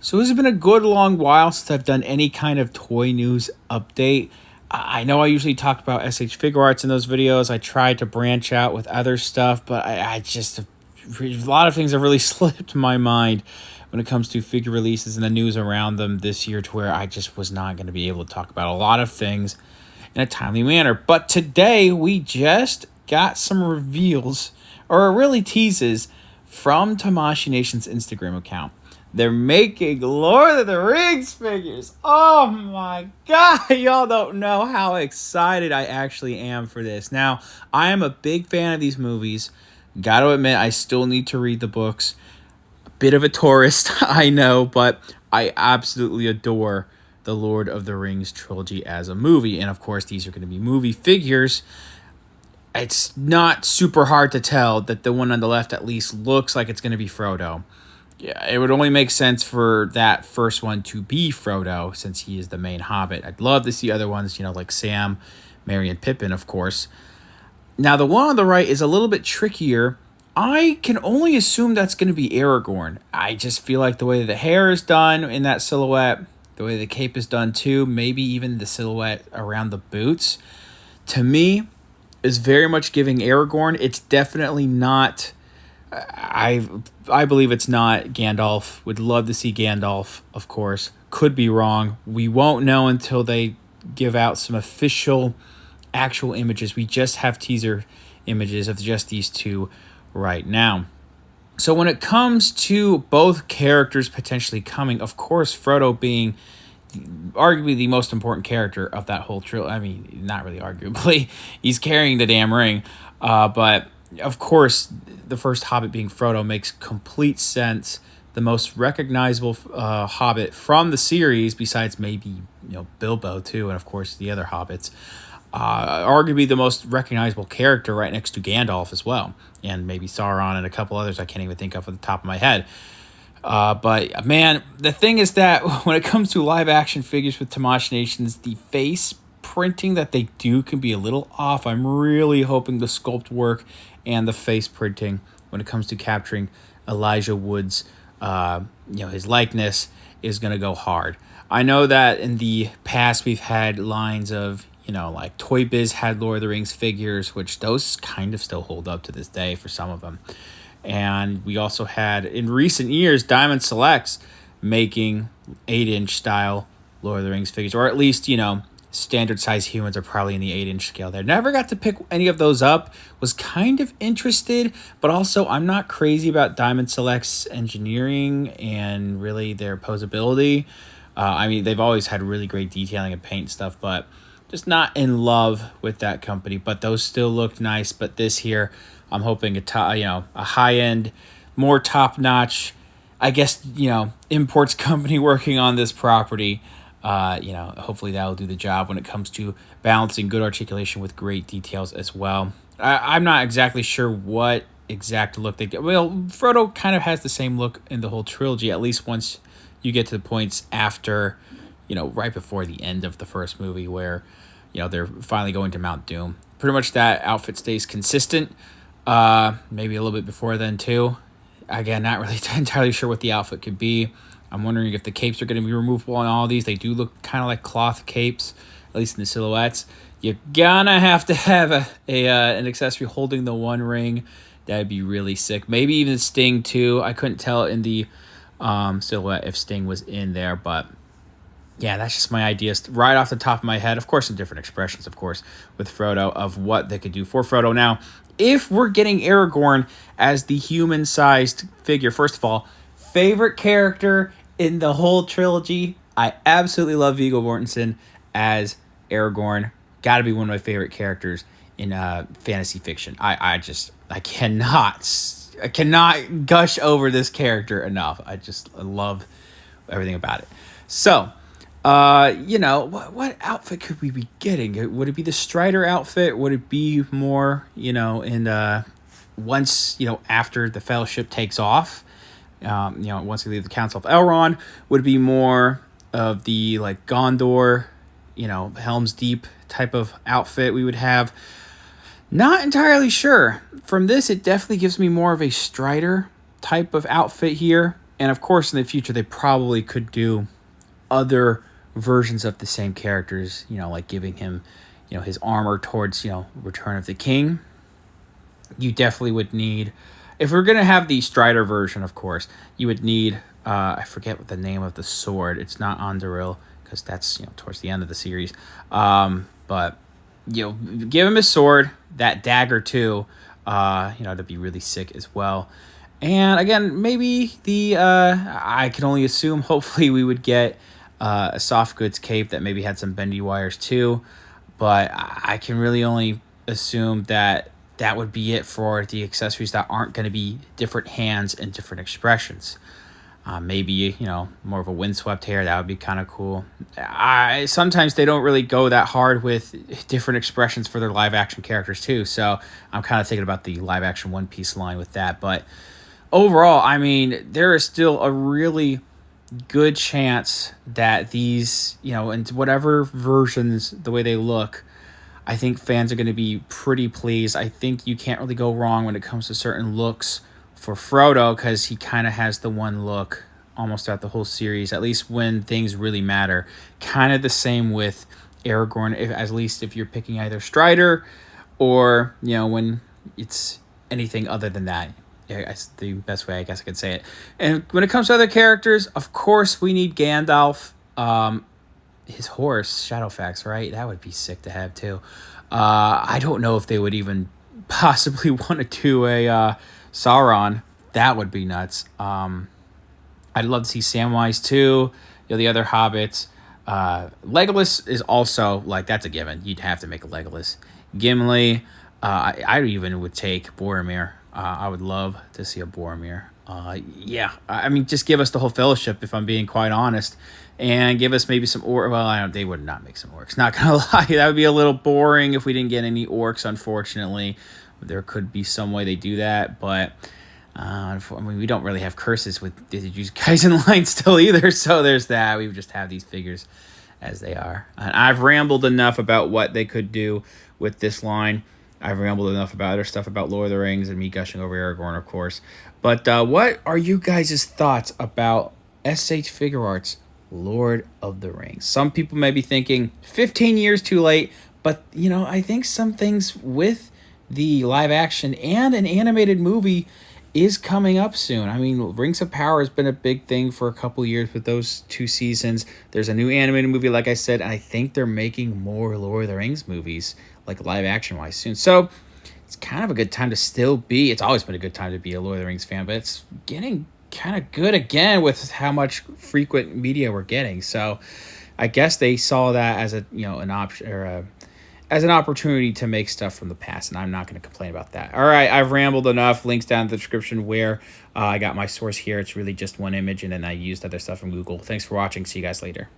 So it's been a good long while since I've done any kind of toy news update. I know I usually talk about SH Figuarts in those videos. I tried to branch out with other stuff, but I just, a lot of things have really slipped my mind when it comes to figure releases and the news around them this year, to where I just was not going to be able to talk about a lot of things in a timely manner. But today we just got some reveals, or really teases, from Tamashii Nations' Instagram account. They're making Lord of the Rings figures. Oh my god, y'all don't know how excited I actually am for this. Now, I am a big fan of these movies. Gotta admit, I still need to read the books. A bit of a tourist, I know, but I absolutely adore the Lord of the Rings trilogy as a movie. And of course, these are going to be movie figures. It's not super hard to tell that the one on the left at least looks like it's going to be Frodo. Yeah, it would only make sense for that first one to be Frodo, since he is the main Hobbit. I'd love to see other ones, like Sam, Merry, and Pippin, of course. Now, the one on the right is a little bit trickier. I can only assume that's going to be Aragorn. I just feel like the way the hair is done in that silhouette, the way the cape is done too, maybe even the silhouette around the boots, to me, is very much giving Aragorn. It's definitely not... I believe it's not Gandalf. Would love to see Gandalf, of course. Could be wrong. We won't know until they give out some official, actual images. We just have teaser images of just these two right now. So when it comes to both characters potentially coming, of course, Frodo being arguably the most important character of that whole trilogy. I mean, not really arguably. He's carrying the damn ring. But, of course, the first Hobbit being Frodo makes complete sense. The most recognizable Hobbit from the series, besides maybe Bilbo too, and of course the other Hobbits. Arguably the most recognizable character, right next to Gandalf as well, and maybe Sauron and a couple others I can't even think of at the top of my head. But man, the thing is that when it comes to live action figures with Tamashii Nations, the face printing that they do can be a little off. I'm really hoping the sculpt work and the face printing when it comes to capturing Elijah Wood's his likeness is going to go hard. I know that in the past we've had lines of like Toy Biz had Lord of the Rings figures, which those kind of still hold up to this day for some of them. And we also had in recent years Diamond Selects making 8-inch style Lord of the Rings figures, or at least standard size humans are probably in the 8-inch scale there. Never got to pick any of those up. Was kind of interested, but also I'm not crazy about Diamond Select's engineering and really their posability. I mean, they've always had really great detailing and paint stuff, but just not in love with that company. But those still looked nice. But this here, I'm hoping a high-end, more top-notch, I guess, imports company working on this property. Hopefully that'll do the job when it comes to balancing good articulation with great details as well. I'm not exactly sure what exact look they get. Well, Frodo kind of has the same look in the whole trilogy, at least once you get to the points after, right before the end of the first movie where, they're finally going to Mount Doom. Pretty much that outfit stays consistent. Maybe a little bit before then too. Again, not really entirely sure what the outfit could be. I'm wondering if the capes are going to be removable on all of these. They do look kind of like cloth capes, at least in the silhouettes. You're gonna have to have an accessory holding the one ring. That'd be really sick. Maybe even Sting too. I couldn't tell in the silhouette if Sting was in there, but yeah, that's just my ideas right off the top of my head. Of course, some different expressions, of course, with Frodo of what they could do for Frodo. Now, if we're getting Aragorn as the human-sized figure, first of all, favorite character in the whole trilogy. I absolutely love Viggo Mortensen as Aragorn. Got to be one of my favorite characters in fantasy fiction. I cannot gush over this character enough. I love everything about it. So, what outfit could we be getting? Would it be the Strider outfit? Would it be more, once, after the Fellowship takes off? Once we leave the Council of Elrond, would be more of the Gondor, Helm's Deep type of outfit we would have. Not entirely sure. From this, it definitely gives me more of a Strider type of outfit here. And of course, in the future, they probably could do other versions of the same characters, like giving him, his armor towards, Return of the King. You definitely would need, if we're going to have the Strider version, of course, you would need, I forget what the name of the sword. It's not Anduril, because that's, towards the end of the series. But, give him his sword, that dagger too, that'd be really sick as well. And again, maybe I can only assume, hopefully we would get a soft goods cape that maybe had some bendy wires too. But I can really only assume that would be it for the accessories that aren't going to be different hands and different expressions. Maybe, more of a windswept hair. That would be kind of cool. Sometimes they don't really go that hard with different expressions for their live action characters too. So I'm kind of thinking about the live action One Piece line with that. But overall, I mean, there is still a really good chance that these, in whatever versions, the way they look, I think fans are going to be pretty pleased. I think you can't really go wrong when it comes to certain looks for Frodo, because he kind of has the one look almost throughout the whole series, at least when things really matter. Kind of the same with Aragorn, at least if you're picking either Strider or, when it's anything other than that. That's the best way I guess I could say it. And when it comes to other characters, of course we need Gandalf. His horse, Shadowfax, right? That would be sick to have too. I don't know if they would even possibly want to do a Sauron. That would be nuts. I'd love to see Samwise too. The other hobbits. Legolas is also, that's a given. You'd have to make a Legolas. Gimli. I even would take Boromir. I would love to see a Boromir. Yeah, I mean, just give us the whole Fellowship, if I'm being quite honest, and give us maybe some orcs. Well, they would not make some orcs. Not gonna lie, that would be a little boring if we didn't get any orcs. Unfortunately, there could be some way they do that, but we don't really have curses with these guys in line still either. So there's that. We just have these figures as they are. And I've rambled enough about what they could do with this line. I've rambled enough about other stuff about Lord of the Rings and me gushing over Aragorn, of course. But what are you guys' thoughts about SH Figuarts Lord of the Rings? Some people may be thinking 15 years too late, but, I think some things with the live action and an animated movie is coming up soon. I mean, Rings of Power has been a big thing for a couple years with those 2 seasons. There's a new animated movie, like I said, and I think they're making more Lord of the Rings movies, like live action wise, soon. So it's kind of a good time to still be. It's always been a good time to be a Lord of the Rings fan, but it's getting kind of good again with how much frequent media we're getting. So I guess they saw that as an option, or as an opportunity to make stuff from the past, and I'm not going to complain about that. All right, I've rambled enough. Links down in the description where I got my source here. It's really just one image, and then I used other stuff from Google. Thanks for watching. See you guys later.